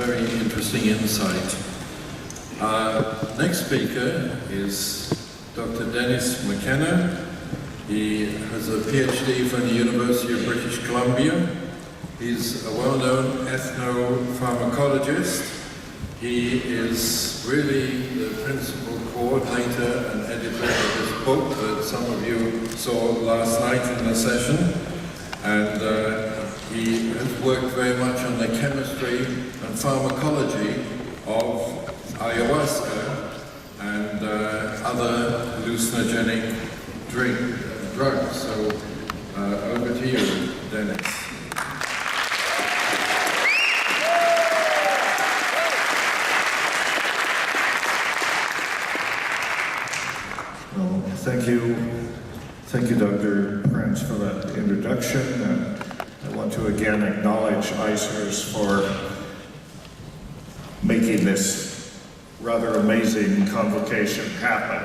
very interesting insight. Next speaker is Dr. Dennis Mckenna. He has a PhD from the University of British Columbia. He's a well-known ethnopharmacologist. He is really the principal coordinator and editor of this book that some of you saw last night in the session. And he has worked very much on the chemistry and pharmacology of ayahuasca and other hallucinogenic drugs. So over to you, Dennis. Well, thank you, Dr. Prince, for that introduction. And I want to again acknowledge ICERS for making this rather amazing convocation happen.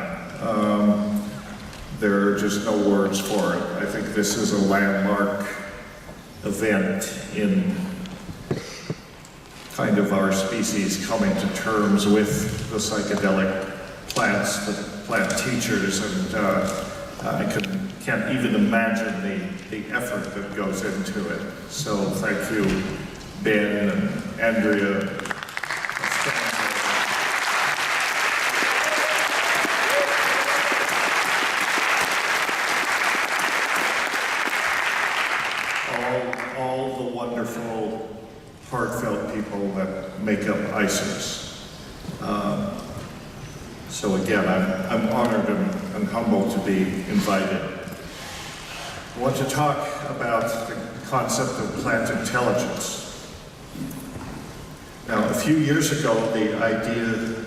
There are just no words for it. I think this is a landmark event in kind of our species coming to terms with the psychedelic plants, the plant teachers, and I can't even imagine the effort that goes into it. So thank you, Ben and Andrea. All the wonderful, heartfelt people that make up ICERS. So again, I'm honored and humbled to be invited. I want to talk about the concept of plant intelligence. Now, a few years ago, the idea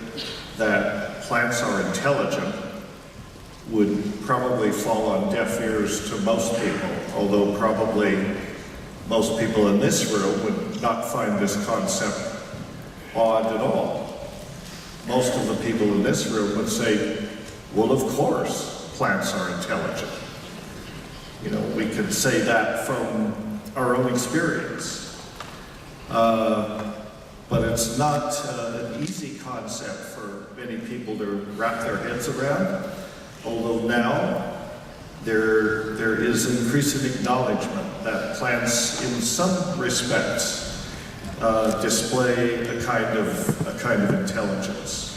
that plants are intelligent would probably fall on deaf ears to most people, although probably most people in this room would not find this concept odd at all. Most of the people in this room would say, well, of course, plants are intelligent. You know, we could say that from our own experience. But it's not an easy concept for many people to wrap their heads around, although now there is increasing acknowledgement that plants, in some respects, display a kind of intelligence,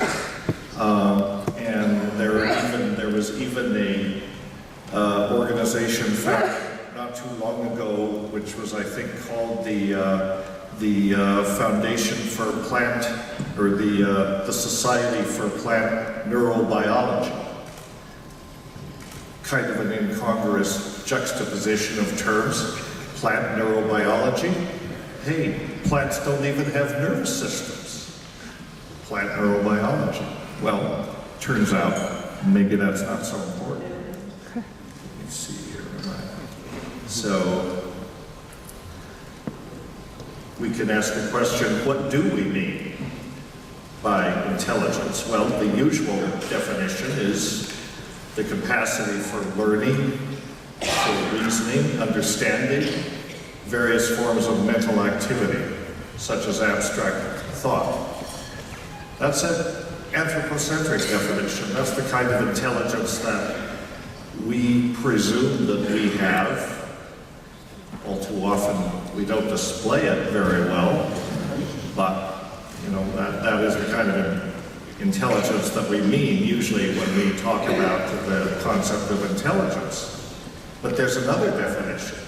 and there was even a organization found not too long ago, which was, I think, called the Foundation for Plant, or the Society for Plant Neurobiology. Kind of an incongruous juxtaposition of terms. Plant neurobiology. Hey, plants don't even have nervous systems. Plant neurobiology. Well, turns out maybe that's not so important. Let's see here. So, we can ask the question, what do we mean by intelligence? Well, the usual definition is the capacity for learning, for reasoning, understanding, various forms of mental activity, such as abstract thought. That's an anthropocentric definition. That's the kind of intelligence that we presume that we have. All too often, we don't display it very well, but you know, that is the kind of intelligence that we mean usually when we talk about the concept of intelligence. But there's another definition.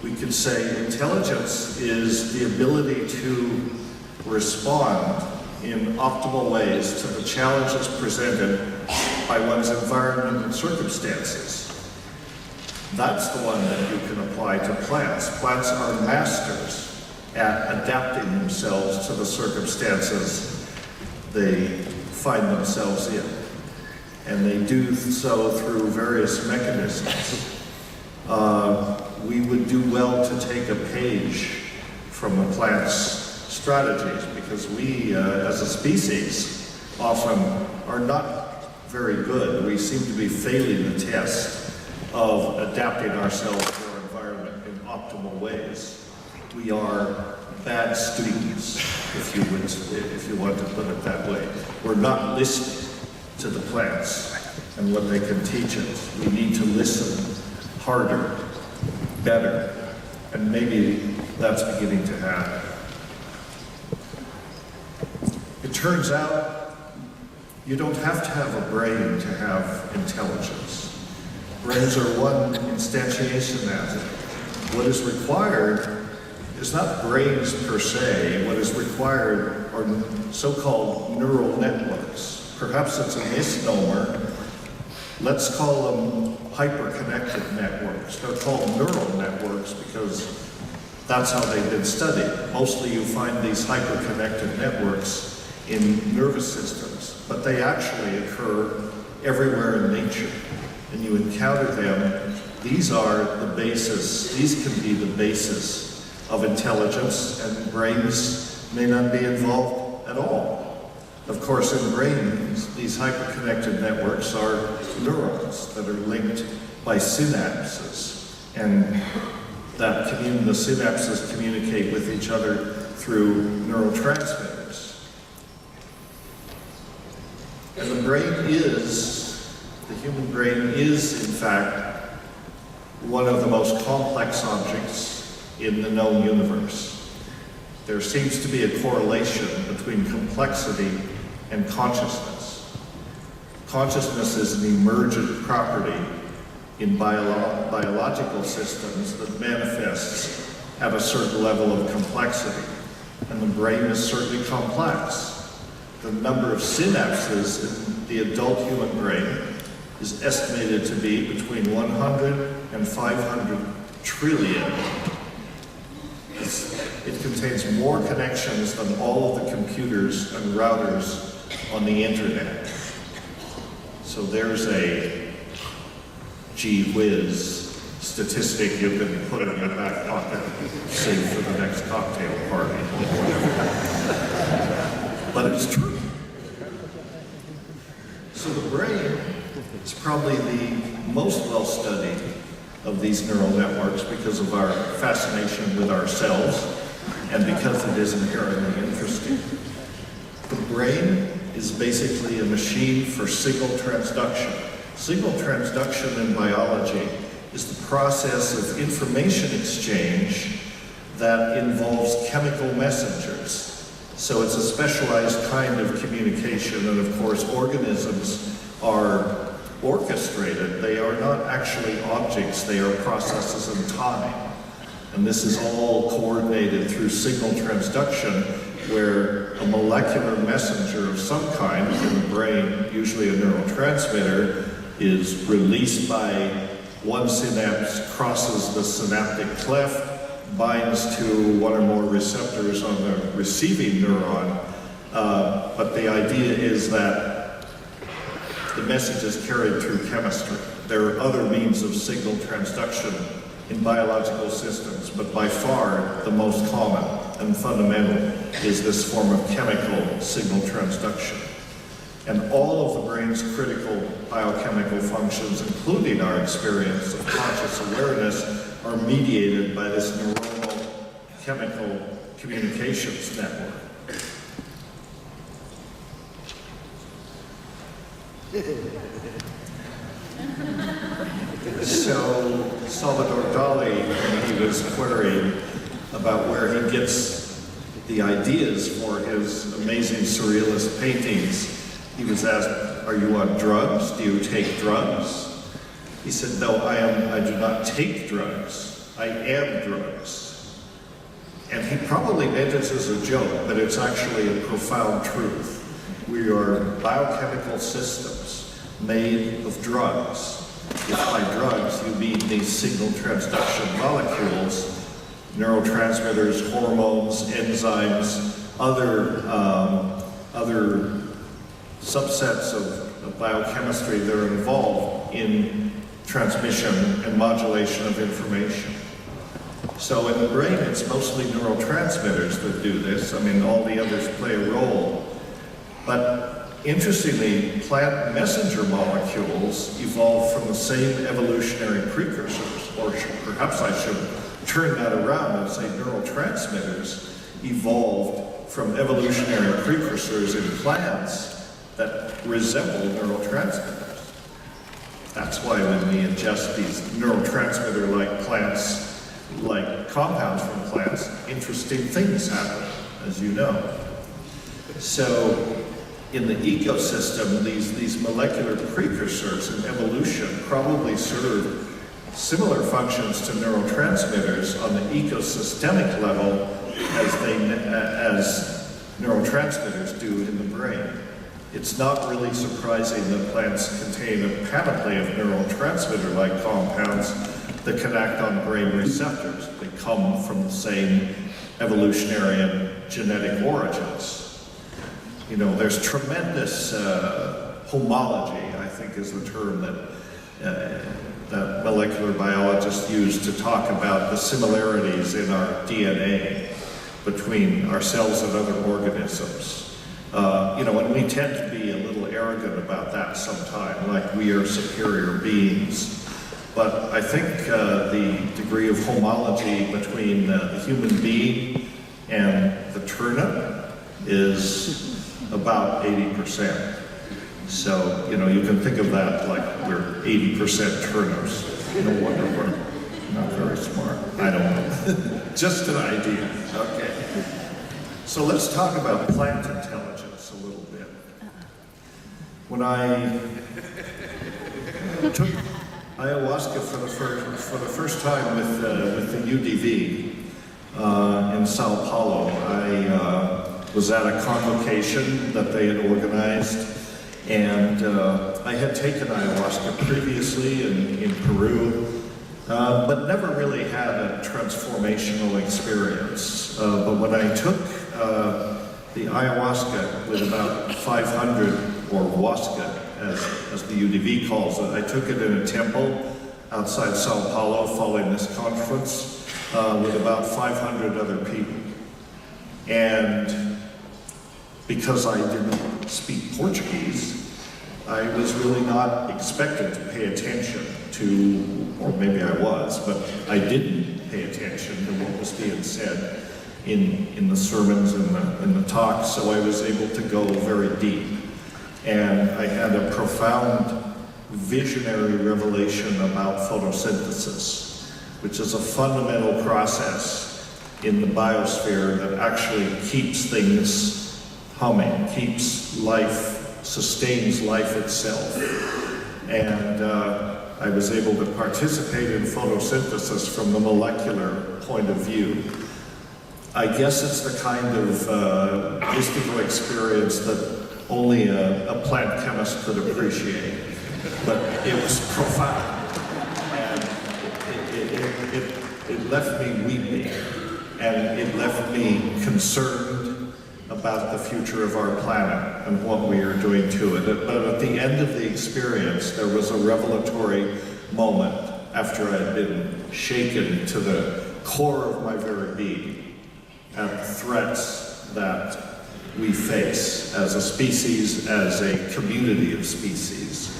We could say intelligence is the ability to respond in optimal ways to the challenges presented by one's environment and circumstances. That's the one that you can apply to plants. Plants are masters at adapting themselves to the circumstances they find themselves in. And they do so through various mechanisms. We would do well to take a page from the plant's strategies, because we, as a species, often are not very good. We seem to be failing the test of adapting ourselves to our environment in optimal ways. We are bad students. if you want to put it that way. We're not listening to the plants and what they can teach us. We need to listen harder, better, and maybe that's beginning to happen. It turns out you don't have to have a brain to have intelligence. Brains are one instantiation of it. What is required is not brains per se. What is required are so-called neural networks. Perhaps it's a misnomer. Let's call them hyperconnected networks. They're called neural networks because that's how they've been studied. Mostly you find these hyperconnected networks in nervous systems, but they actually occur everywhere in nature. And you encounter them. These are the basis, these can be the basis of intelligence, and brains may not be involved at all. Of course, in brains, these hyperconnected networks are neurons that are linked by synapses, and the synapses communicate with each other through neurotransmitters. And the human brain is, in fact, one of the most complex objects in the known universe. There seems to be a correlation between complexity and consciousness. Consciousness is an emergent property in biological systems that manifests at a certain level of complexity. And the brain is certainly complex. The number of synapses in the adult human brain is estimated to be between 100 and 500 trillion. It contains more connections than all of the computers and routers on the internet. So there's a gee whiz statistic you can put in your back pocket, save for the next cocktail party. But it's true. So the brain is probably the most well-studied of these neural networks because of our fascination with ourselves and because it is inherently interesting. The brain is basically a machine for signal transduction. Signal transduction in biology is the process of information exchange that involves chemical messengers. So it's a specialized kind of communication, and of course organisms are orchestrated. They are not actually objects, they are processes in time. And this is all coordinated through signal transduction, where a molecular messenger of some kind in the brain, usually a neurotransmitter, is released by one synapse, crosses the synaptic cleft, binds to one or more receptors on the receiving neuron. But the idea is that the message is carried through chemistry. There are other means of signal transduction in biological systems, but by far the most common and fundamental is this form of chemical signal transduction. And all of the brain's critical biochemical functions, including our experience of conscious awareness, are mediated by this neuronal chemical communications network. So Salvador Dali, when he was querying about where he gets the ideas for his amazing surrealist paintings, he was asked, "Are you on drugs? Do you take drugs?" He said, "No, I do not take drugs. I am drugs." And he probably meant it as a joke, but it's actually a profound truth. We are biochemical systems made of drugs. If by drugs you mean these signal transduction molecules, neurotransmitters, hormones, enzymes, other subsets of biochemistry that are involved in transmission and modulation of information. So in the brain, it's mostly neurotransmitters that do this. I mean, all the others play a role. But interestingly, plant messenger molecules evolved from the same evolutionary precursors, or perhaps I should turn that around and say neurotransmitters evolved from evolutionary precursors in plants that resemble neurotransmitters. That's why when we ingest these neurotransmitter-like plants, like compounds from plants, interesting things happen, as you know. So in the ecosystem, these molecular precursors in evolution probably serve similar functions to neurotransmitters on the ecosystemic level as neurotransmitters do in the brain. It's not really surprising that plants contain a panoply of neurotransmitter-like compounds that can act on brain receptors. They come from the same evolutionary and genetic origins. You know, there's tremendous homology, I think is the term that molecular biologists use to talk about the similarities in our DNA between ourselves and other organisms. You know, and we tend to be a little arrogant about that sometimes, like we are superior beings. But I think the degree of homology between the human being and the turnip is about 80%. So, you know, you can think of that like we're 80% turnips. No wonder we're not very smart. I don't know. Just an idea. Okay. So let's talk about plant intelligence a little bit. When I took ayahuasca for the first time with the UDV in Sao Paulo, I was at a convocation that they had organized, and I had taken ayahuasca previously in Peru, but never really had a transformational experience. But when I took the ayahuasca with about 500, or huasca, as the UDV calls it, I took it in a temple outside Sao Paulo following this conference with about 500 other people. And because I didn't speak Portuguese, I was really not expected to pay attention to, or maybe I was, but I didn't pay attention to what was being said in the sermons and in the talks, so I was able to go very deep. And I had a profound visionary revelation about photosynthesis, which is a fundamental process in the biosphere that actually keeps things humming, keeps life, sustains life itself. And I was able to participate in photosynthesis from the molecular point of view. I guess it's the kind of mystical experience that only a plant chemist could appreciate, but it was profound, and it left me weeping, and it left me concerned about the future of our planet and what we are doing to it. But at the end of the experience, there was a revelatory moment after I'd been shaken to the core of my very being at the threats that we face as a species, as a community of species.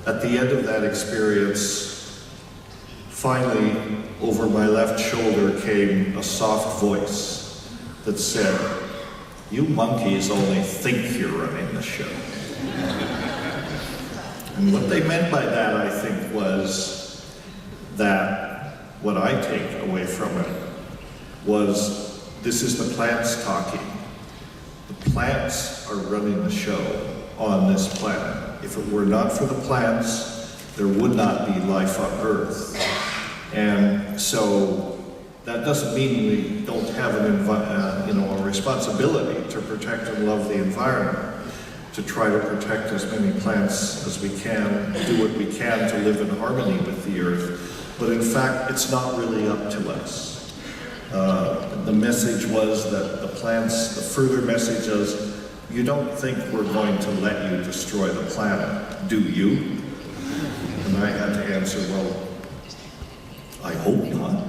At the end of that experience, finally, over my left shoulder came a soft voice that said, "You monkeys only think you're running the show." And what they meant by that, I think, was that what I take away from it was, this is the plants talking. The plants are running the show on this planet. If it were not for the plants, there would not be life on Earth. And so that doesn't mean we don't have a responsibility to protect and love the environment, to try to protect as many plants as we can, do what we can to live in harmony with the Earth. But in fact, it's not really up to us. The message was that the plants, the further message is, you don't think we're going to let you destroy the planet, do you? And I had to answer, well, I hope not.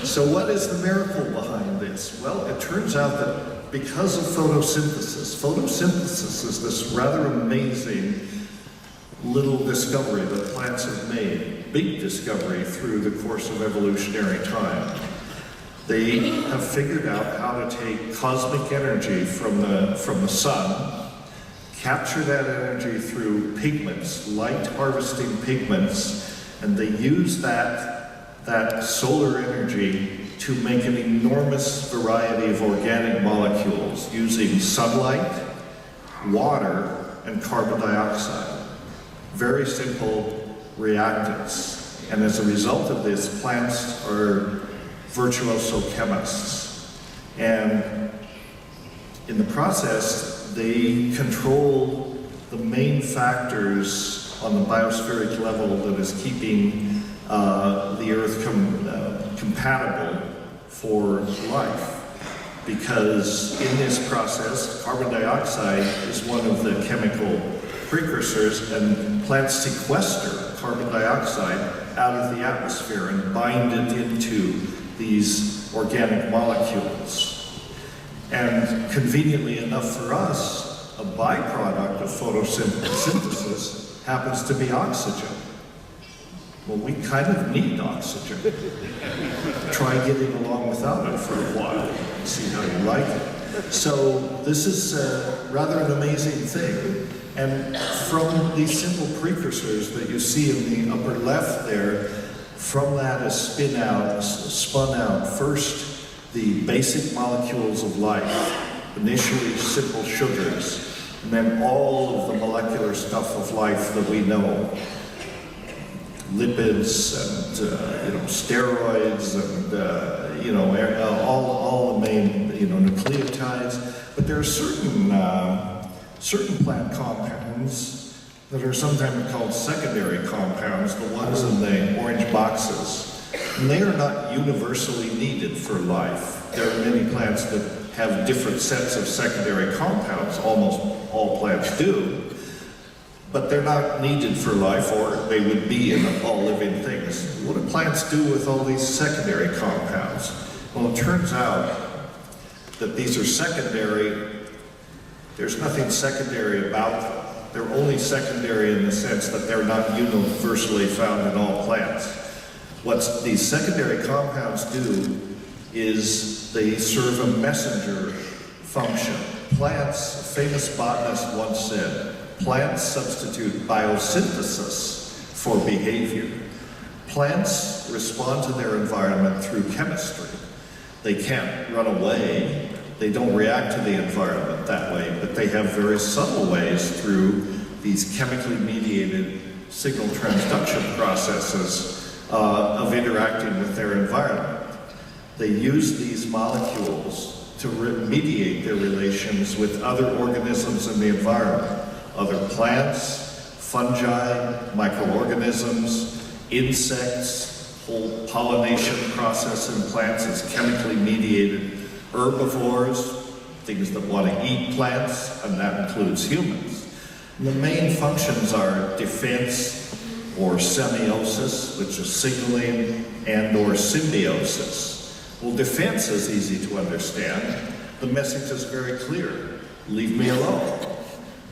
So what is the miracle behind this? Well, it turns out that because of photosynthesis is this rather amazing little discovery that plants have made, big discovery through the course of evolutionary time. They have figured out how to take cosmic energy from the sun, capture that energy through pigments, light harvesting pigments, and they use that solar energy to make an enormous variety of organic molecules using sunlight, water, and carbon dioxide. Very simple reactants. And as a result of this, plants are virtuoso chemists. And in the process, they control the main factors on the biospheric level that is keeping the Earth compatible for life. Because in this process, carbon dioxide is one of the chemical precursors, and plants sequester carbon dioxide out of the atmosphere and bind it into these organic molecules. And conveniently enough for us, a byproduct of photosynthesis happens to be oxygen. Well, we kind of need oxygen. Try getting along without it for a while and see how you like it. So this is rather an amazing thing. And from these simple precursors that you see in the upper left there, from that is spun out first the basic molecules of life, initially simple sugars, and then all of the molecular stuff of life that we know. Lipids and steroids and all the main nucleotides, but there are certain plant compounds that are sometimes called secondary compounds, the ones in the orange boxes, and they are not universally needed for life. There are many plants that have different sets of secondary compounds. Almost all plants do. But they're not needed for life, or they would be in all living things. What do plants do with all these secondary compounds? Well, it turns out that these are secondary. There's nothing secondary about them. They're only secondary in the sense that they're not universally found in all plants. What these secondary compounds do is they serve a messenger function. Plants, a famous botanist once said, plants substitute biosynthesis for behavior. Plants respond to their environment through chemistry. They can't run away. They don't react to the environment that way, but they have very subtle ways through these chemically mediated signal transduction processes of interacting with their environment. They use these molecules to mediate their relations with other organisms in the environment. Other plants, fungi, microorganisms, insects, whole pollination process in plants is chemically mediated. Herbivores, things that want to eat plants, and that includes humans. And the main functions are defense or semiosis, which is signaling, and or symbiosis. Well, defense is easy to understand. The message is very clear. Leave me alone.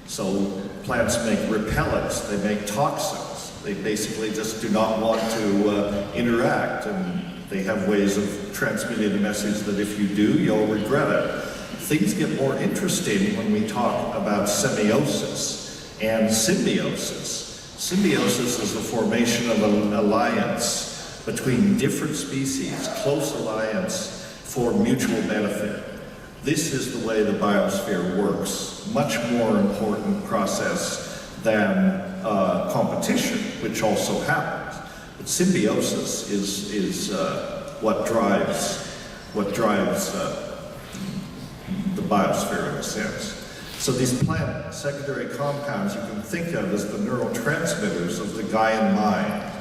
So plants make repellents, they make toxins. They basically just do not want to interact, and they have ways of transmitting the message that if you do, you'll regret it. Things get more interesting when we talk about semiosis and symbiosis. Symbiosis is the formation of an alliance between different species, close alliance for mutual benefit. This is the way the biosphere works. Much more important process than competition, which also happens. But symbiosis is what drives the biosphere in a sense. So these plant secondary compounds you can think of as the neurotransmitters of the Gaian mind.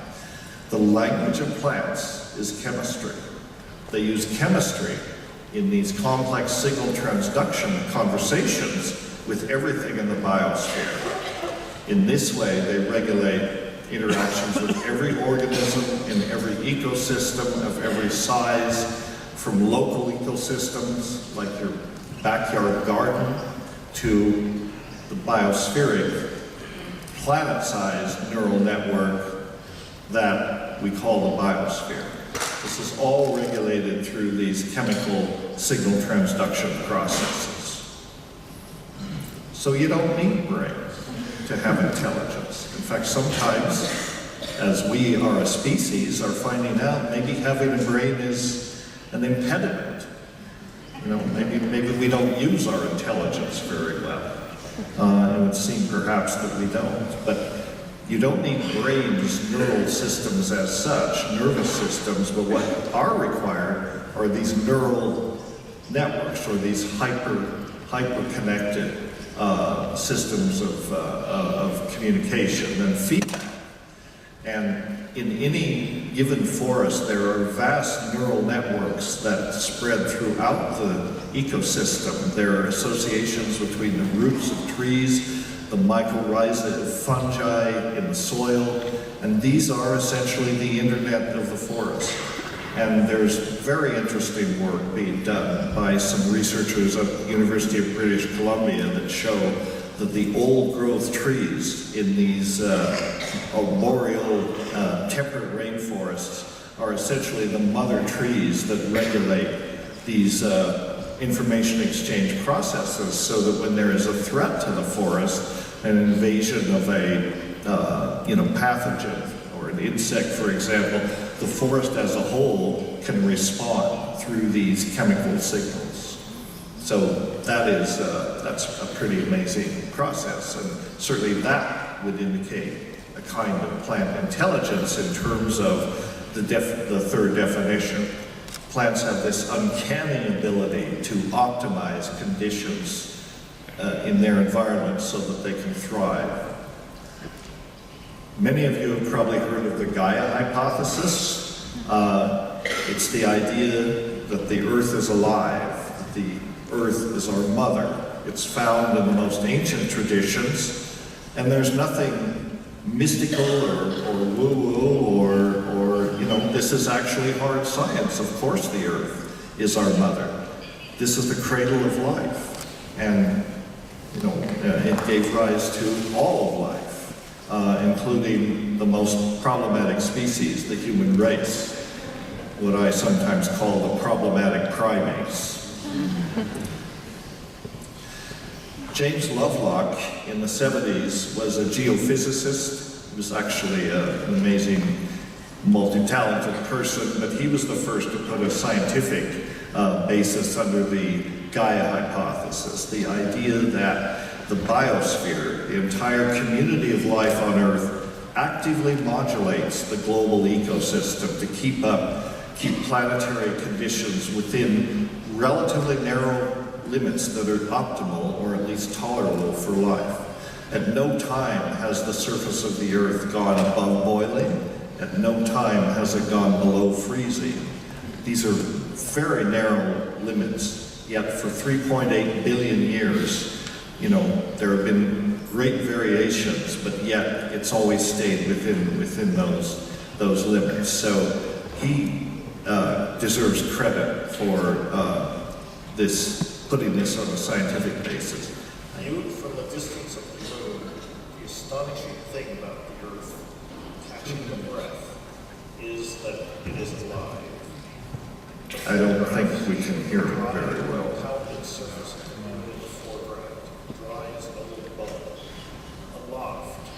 The language of plants is chemistry. They use chemistry in these complex signal transduction conversations with everything in the biosphere. In this way, they regulate interactions with every organism in every ecosystem of every size, from local ecosystems like your backyard garden to the biospheric, planet-sized neural network that we call the biosphere. This is all regulated through these chemical signal transduction processes. So you don't need brain to have intelligence. In fact, sometimes, as we are a species, are finding out maybe having a brain is an impediment. You know, maybe we don't use our intelligence very well. It would seem perhaps that we don't. But you don't need brains, neural systems as such, nervous systems, but what are required are these neural networks or these hyper-connected systems of communication and feedback. And in any given forest, there are vast neural networks that spread throughout the ecosystem. There are associations between the roots of trees, the mycorrhiza of fungi in the soil, and these are essentially the internet of the forest. And there's very interesting work being done by some researchers at the University of British Columbia that show that the old growth trees in these arboreal temperate rainforests are essentially the mother trees that regulate these information exchange processes, so that when there is a threat to the forest, an invasion of a pathogen or an insect, for example, the forest as a whole can respond through these chemical signals. So that's a pretty amazing process, and certainly that would indicate a kind of plant intelligence in terms of the third definition. Plants have this uncanny ability to optimize conditions in their environment so that they can thrive. Many of you have probably heard of the Gaia hypothesis. It's the idea that the Earth is alive, that the Earth is our mother. It's found in the most ancient traditions, and there's nothing mystical or woo-woo or this is actually hard science. Of course the Earth is our mother. This is the cradle of life, and it gave rise to all of life, including the most problematic species, the human race, what I sometimes call the problematic primates. James Lovelock in the 70s was a geophysicist. He was actually an amazing, multi-talented person, but he was the first to put a scientific basis under the Gaia hypothesis, the idea that the biosphere, the entire community of life on Earth, actively modulates the global ecosystem to keep planetary conditions within relatively narrow limits that are optimal or at least tolerable for life. At no time has the surface of the Earth gone above boiling. At no time has it gone below freezing. These are very narrow limits, yet for 3.8 billion years, there have been great variations, but yet it's always stayed within those limits. So he deserves credit for putting this on a scientific basis. Viewed from the distance of the moon, the astonishing thing about the Earth catching the breath is that it is alive. I don't think we can hear it very well. Powdered surface of the moon in the foreground, dry as an old bone. Aloft,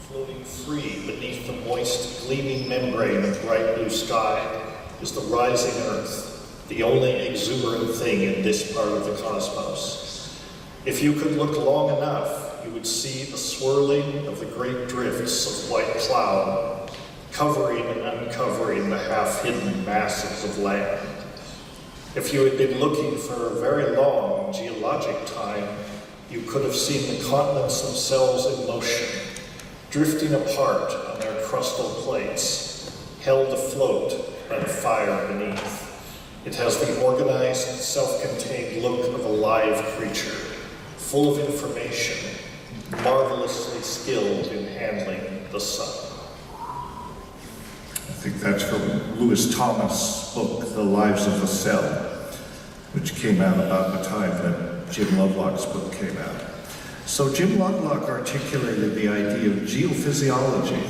floating free beneath the moist, gleaming membrane of bright blue sky, is the rising Earth, the only exuberant thing in this part of the cosmos. If you could look long enough, you would see the swirling of the great drifts of white cloud, covering and uncovering the half-hidden masses of land. If you had been looking for a very long geologic time, you could have seen the continents themselves in motion, drifting apart on their crustal plates, held afloat by the fire beneath. It has the organized, self-contained look of a live creature, full of information, marvelously skilled in handling the sun. I think that's from Lewis Thomas' book, The Lives of the Cell, which came out about the time that Jim Lovelock's book came out. So Jim Lovelock articulated the idea of geophysiology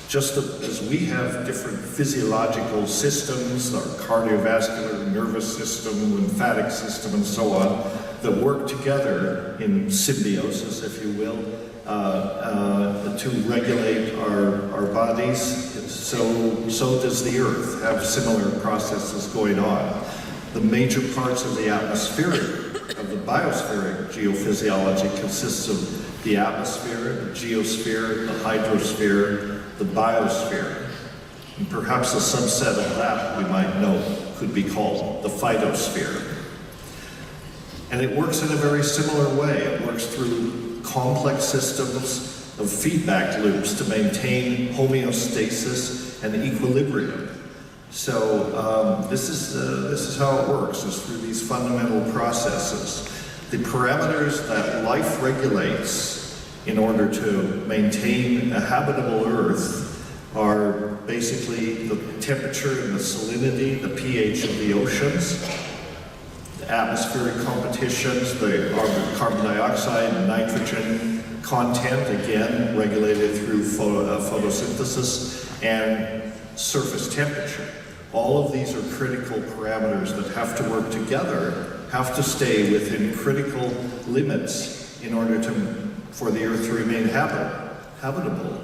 Just as we have different physiological systems, our cardiovascular, nervous system, lymphatic system, and so on, that work together in symbiosis, if you will, to regulate our bodies, so does the Earth have similar processes going on. The major parts of the atmospheric, of the biospheric geophysiology consists of the atmosphere, the geosphere, the hydrosphere, the biosphere. And perhaps a subset of that we might know could be called the phytosphere. And it works in a very similar way. It works through complex systems of feedback loops to maintain homeostasis and equilibrium. So this is how it works, is through these fundamental processes. The parameters that life regulates in order to maintain a habitable Earth are basically the temperature and the salinity, the pH of the oceans, the atmospheric competitions, the carbon dioxide and nitrogen content, again regulated through photosynthesis, and surface temperature. All of these are critical parameters that have to work together, have to stay within critical limits in order for the Earth to remain habitable.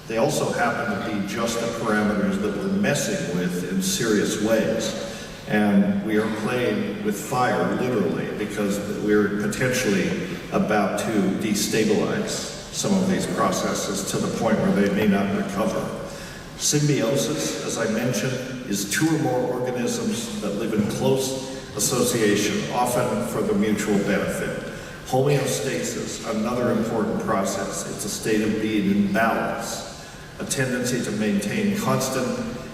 They also happen to be just the parameters that we're messing with in serious ways. And we are playing with fire, literally, because we're potentially about to destabilize some of these processes to the point where they may not recover. Symbiosis, as I mentioned, is two or more organisms that live in close association, often for the mutual benefit. Homeostasis, another important process. It's a state of being in balance, a tendency to maintain constant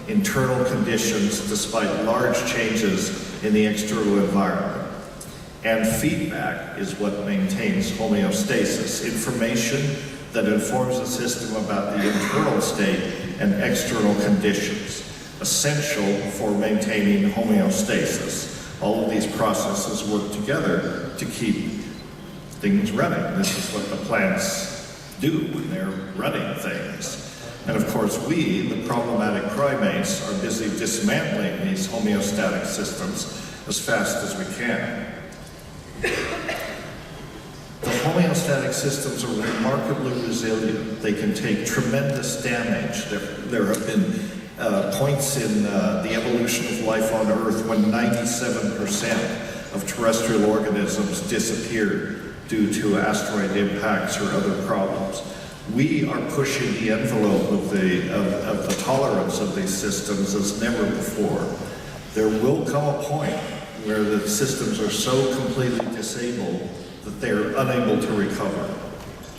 internal conditions despite large changes in the external environment. And feedback is what maintains homeostasis, information that informs the system about the internal state and external conditions, essential for maintaining homeostasis. All of these processes work together to keep things running. This is what the plants do when they're running things. And of course, we, the problematic primates, are busy dismantling these homeostatic systems as fast as we can. The homeostatic systems are remarkably resilient. They can take tremendous damage. There have been points in the evolution of life on Earth when 97% of terrestrial organisms disappeared due to asteroid impacts or other problems. We are pushing the envelope of the tolerance of these systems as never before. There will come a point where the systems are so completely disabled that they're unable to recover.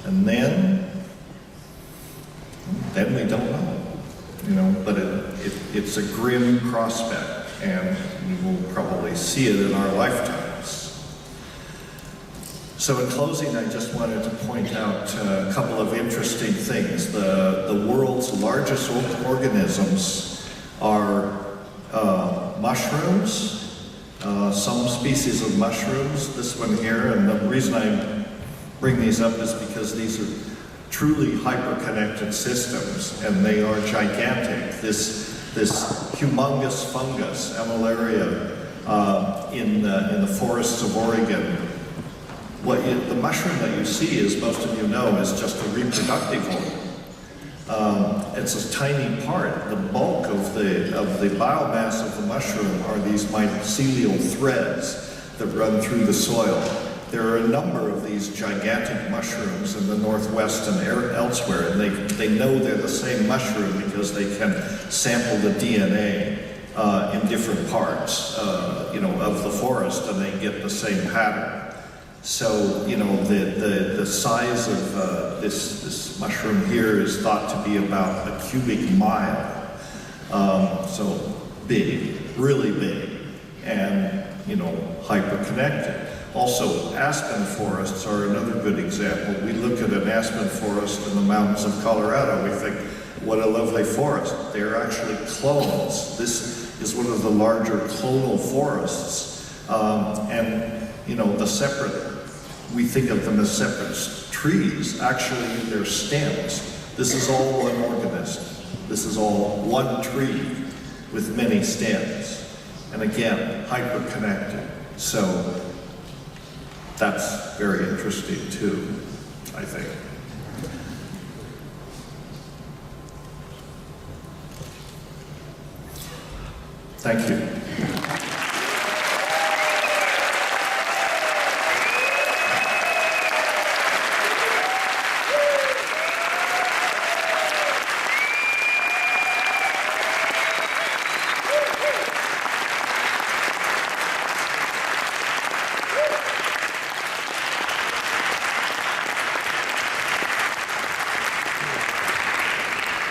And then we don't know, but it's a grim prospect, and we will probably see it in our lifetimes. So in closing, I just wanted to point out a couple of interesting things. The world's largest organisms are mushrooms, some species of mushrooms, this one here, and the reason I bring these up is because these are truly hyper-connected systems, and they are gigantic. This humongous fungus, Amalaria, in the forests of Oregon, the mushroom that you see, as most of you know, is just a reproductive organ. It's a tiny part. The bulk of the biomass of the mushroom are these mycelial threads that run through the soil. There are a number of these gigantic mushrooms in the Northwest and elsewhere, and they know they're the same mushroom because they can sample the DNA in different parts, of the forest, and they get the same pattern. So, the size of this mushroom here is thought to be about a cubic mile. So big, really big, and, hyper-connected. Also, aspen forests are another good example. We look at an aspen forest in the mountains of Colorado, we think, what a lovely forest. They're actually clones. This is one of the larger clonal forests. We think of them as separate trees. Actually, they're stems. This is all one organism. This is all one tree with many stems. And again, hyper-connected. So that's very interesting too, I think. Thank you.